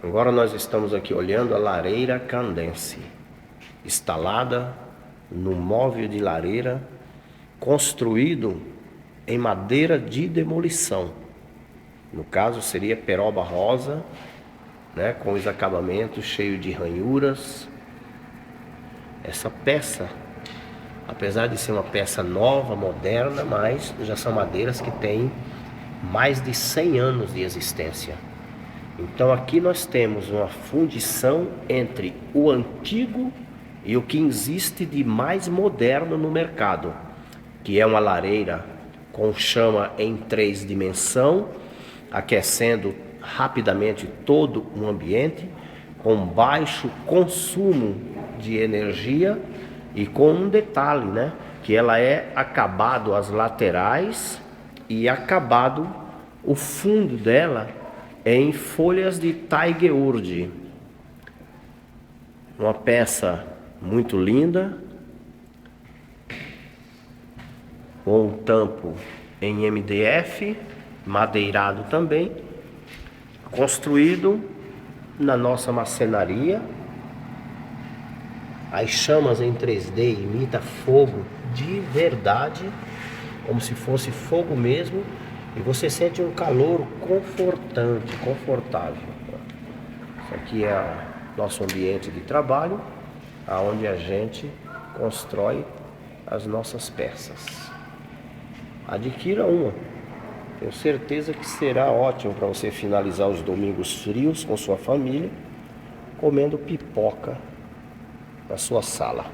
Agora nós estamos aqui olhando a lareira candense, instalada no móvel de lareira, construído em madeira de demolição. No caso seria peroba rosa, né, com os acabamentos cheios de ranhuras. Essa peça, apesar de ser uma peça nova, moderna, mas já são madeiras que têm mais de 100 anos de existência. Então aqui nós temos uma fundição entre o antigo e o que existe de mais moderno no mercado, que é uma lareira com chama em 3 dimensões, aquecendo rapidamente todo o ambiente, com baixo consumo de energia e com um detalhe, né, que ela é acabado as laterais e acabado o fundo dela em folhas de taigeurde. Uma peça muito linda, com um tampo em MDF, madeirado também, construído na nossa marcenaria. As chamas em 3D imita fogo de verdade, como se fosse fogo mesmo, e você sente um calor confortante, confortável. Isso aqui é nosso ambiente de trabalho, aonde a gente constrói as nossas peças. Adquira uma. Tenho certeza que será ótimo para você finalizar os domingos frios com sua família, comendo pipoca na sua sala.